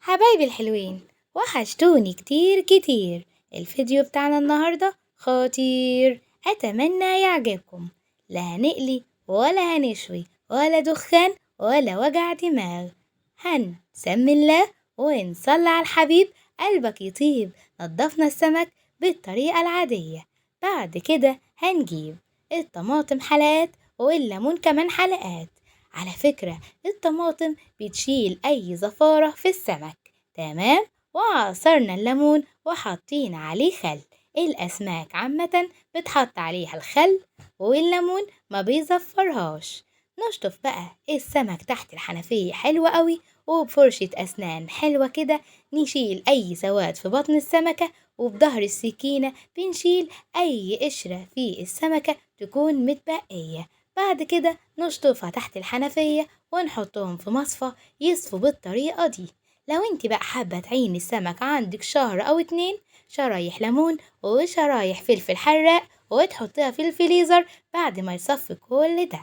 حبايبي الحلوين، وحشتوني كتير كتير. الفيديو بتاعنا النهاردة خطير، أتمنى يعجبكم. لا هنقلي ولا هنشوي ولا دخان ولا وجع دماغ، هنسمي الله ونصلي على الحبيب. قلبك يطيب. نضفنا السمك بالطريقة العادية. بعد كده هنجيب الطماطم حلقات والليمون كمان حلقات. على فكرة الطماطم بتشيل أي زفارة في السمك، تمام. وعصرنا الليمون وحطينا عليه خل. الأسماك عامة بتحط عليها الخل والليمون، ما بيزفرهاش. نشطف بقى السمك تحت الحنفية حلوة قوي، وبفرشة أسنان حلوة كده نشيل أي سواد في بطن السمكة، وبظهر السكينة بنشيل أي قشرة في السمكة تكون متبقية. بعد كده نشطفها تحت الحنفية ونحطهم في مصفى يصفوا بالطريقة دي. لو انت بقى حابة تعيني السمك عندك شهر أو 2، شرايح ليمون وشرايح فلفل حراق وتحطيها في الفريزر بعد ما يصفي كل ده.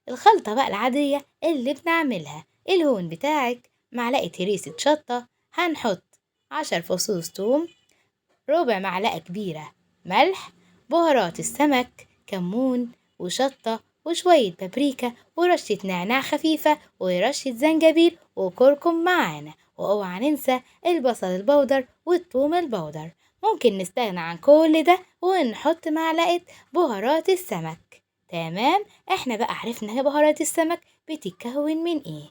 الخلطة بقى العادية اللي بنعملها: الهون بتاعك، معلقة هريسة شطة، هنحط 10 فصوص توم، ربع معلقة كبيرة ملح، بهارات السمك، كمون وشطة وشوية بابريكا ورشة نعناع خفيفة ورشة زنجبيل وكركم معانا. واوعى ننسى البصل البودر والثوم البودر. ممكن نستغنى عن كل ده ونحط معلقة بهارات السمك. تمام، احنا بقى عرفنا بهارات السمك بتتكون من ايه.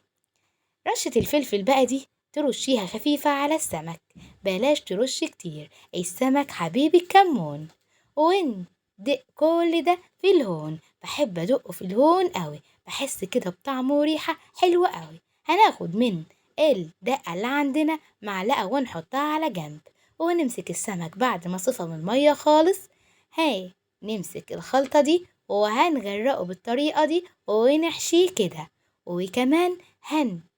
رشة الفلفل بقى دي ترشيها خفيفة على السمك، بلاش ترش كتير، السمك حبيب الكمون. وندق كل ده في الهون، بحب ادقه في الهون قوي، بحس كده بطعم وريحة حلوة قوي. هناخد من الدقة اللي عندنا معلقة ونحطها على جنب، ونمسك السمك بعد ما صفى من المية خالص. هاي، نمسك الخلطة دي وهنغرقه بالطريقة دي ونحشيه كده. وكمان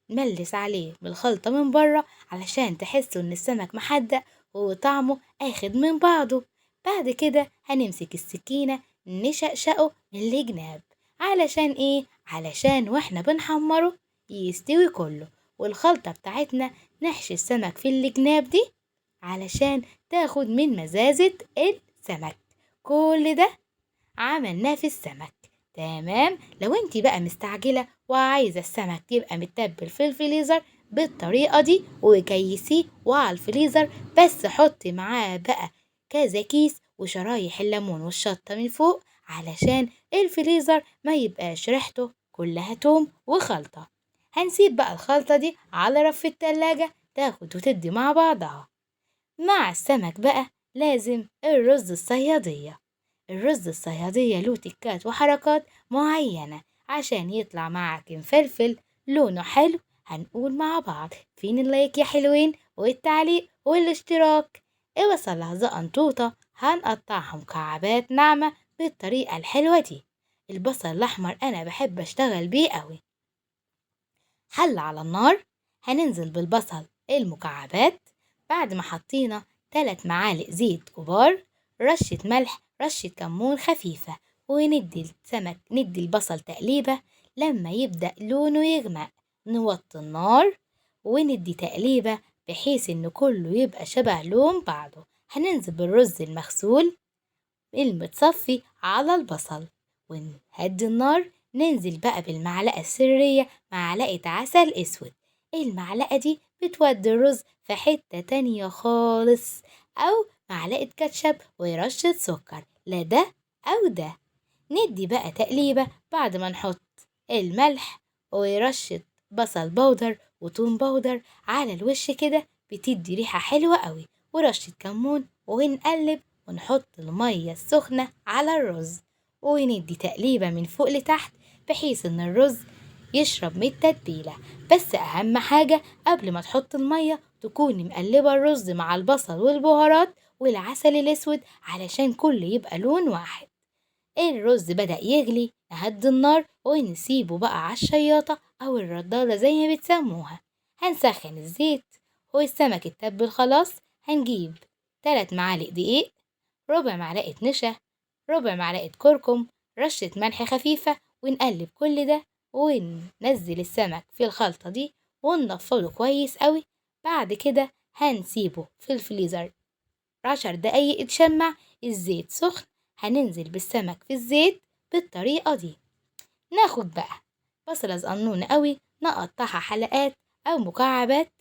نملس عليه بالخلطة من بره علشان تحسوا ان السمك محدق وطعمه اخد من بعضه. بعد كده هنمسك السكينة نشقشقه من الجناب. علشان ايه؟ علشان واحنا بنحمره يستوي كله. والخلطة بتاعتنا نحشي السمك في الجناب دي علشان تاخد من مزازة السمك. كل ده عملناه في السمك. تمام. لو انت بقى مستعجلة وعايزة السمك يبقى متبل في الفريزر بالطريقة دي وكيسيه وعلى الفريزر، بس حطي معاه بقى كذا كيس وشرايح الليمون والشطة من فوق علشان الفريزر ما يبقاش ريحته كلها توم وخلطة. هنسيب بقى الخلطة دي على رف التلاجة تاخد وتدي مع بعضها. مع السمك بقى لازم الرز الصيادية. الرز الصيادية له تكات وحركات معينة عشان يطلع معاك مفلفل لونه حلو. هنقول مع بعض: فين اللايك يا حلوين والتعليق والاشتراك؟ بصل زقنطوطة هنقطعها مكعبات ناعمة بالطريقة الحلوة دي. البصل الأحمر أنا بحب أشتغل بيه قوي. حل على النار، هننزل بالبصل المكعبات بعد ما حطينا 3 معالق زيت كبار، رشة ملح، رشة كمون خفيفة، ندي البصل تقليبة. لما يبدأ لونه يغمق نوطي النار وندي تقليبة بحيث ان كله يبقى شبه لون بعضه. هننزل بالرز المغسول المتصفي على البصل ونهدي النار. ننزل بقى بالمعلقة السرية معلقة عسل اسود. المعلقة دي بتودي الرز في حتة تانية خالص. او معلقة كاتشب ورشة سكر، لا ده او ده. ندي بقى تقليبة بعد ما نحط الملح ورشة بصل بودر وتوم بودر على الوش كده، بتدي ريحة حلوة قوي، ورشة كمون. ونقلب ونحط المية السخنة على الرز وندي تقليبة من فوق لتحت بحيث ان الرز يشرب من التتبيلة. بس اهم حاجة قبل ما تحط المية تكوني مقلبة الرز مع البصل والبهارات والعسل الاسود علشان كل يبقى لون واحد. الرز بدأ يغلي، نهدي النار ونسيبه بقى على الشياطة أو الردادة زي ما بتسموها. هنسخن الزيت والسمك اتبل خلاص. هنجيب 3 معالق دقيق، ربع معلقة نشا، ربع معلقة كركم، رشة ملح خفيفة، ونقلب كل ده وننزل السمك في الخلطة دي وننفضه كويس قوي. بعد كده هنسيبه في الفريزر 10 دقايق يتشمع. الزيت سخن، هننزل بالسمك في الزيت بالطريقة دي. ناخد بقى بصلة صغنونة قوي نقطعها حلقات أو مكعبات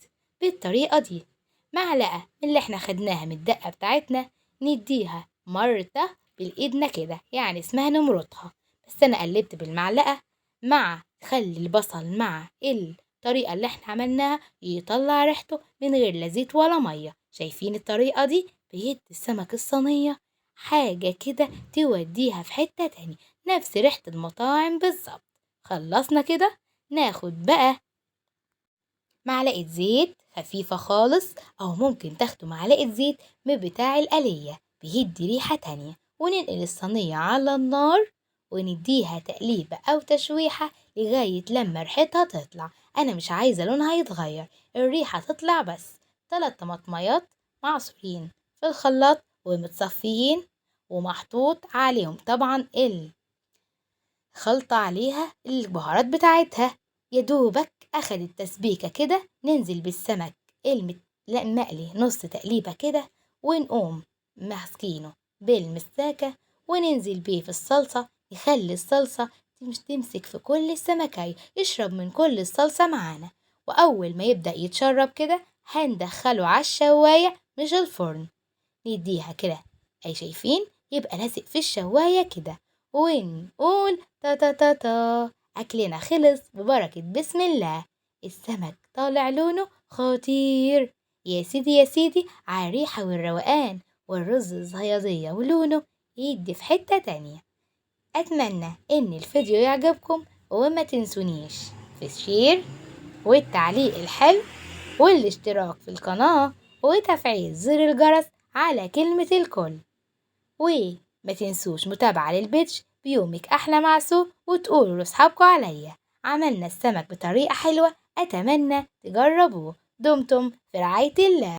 بالطريقة دي. معلقة من اللي احنا خدناها من الدقة بتاعتنا نديها مرة بالإيدنا كده، يعني اسمها نمرطها. بس أنا قلبت بالمعلقة مع خلي البصل مع الطريقة اللي احنا عملناها يطلع ريحته من غير لا زيت ولا مية. شايفين الطريقة دي بيدي السمك الصينية حاجة كده توديها في حتة تاني، نفس ريحة المطاعم بالظبط. خلصنا كده، ناخد بقى معلقة زيت خفيفة خالص، أو ممكن تاخدوا معلقة زيت من بتاع القلية بيدي ريحة تانية، وننقل الصينية على النار ونديها تقليبة أو تشويحة لغاية لما ريحتها تطلع. أنا مش عايزة لونها يتغير، الريحة تطلع بس. 3 طماطميات معصورين في الخلاط ومتصفيين ومحطوط عليهم طبعا خلطة عليها البهارات بتاعتها. يدوبك أخدت تسبيكة كده، ننزل بالسمك المقلي نص تقليبة كده، ونقوم ماسكينه بالمساكة وننزل بيه في الصلصة، يخلي الصلصة مش تمسك في كل السمكية، يشرب من كل الصلصة معانا. وأول ما يبدأ يتشرب كده هندخله على الشواية مش الفرن، نديها كده أي شايفين يبقى لازق في الشواية كده، ونقول تا تا تا تا أكلنا خلص ببركة بسم الله. السمك طالع لونه خطير، يا سيدي يا سيدي على الريحة والروقان، والرز الصيادية ولونه يدي في حتة تانية. أتمنى إن الفيديو يعجبكم، وما تنسونيش في الشير والتعليق الحلو والاشتراك في القناة وتفعيل زر الجرس على كلمة الكل. وما تنسوش متابعة للبيتش بيومك أحلى مع سو، وتقولوا لأصحابكم عليا. عملنا السمك بطريقة حلوة، أتمنى تجربوه. دمتم في رعاية الله.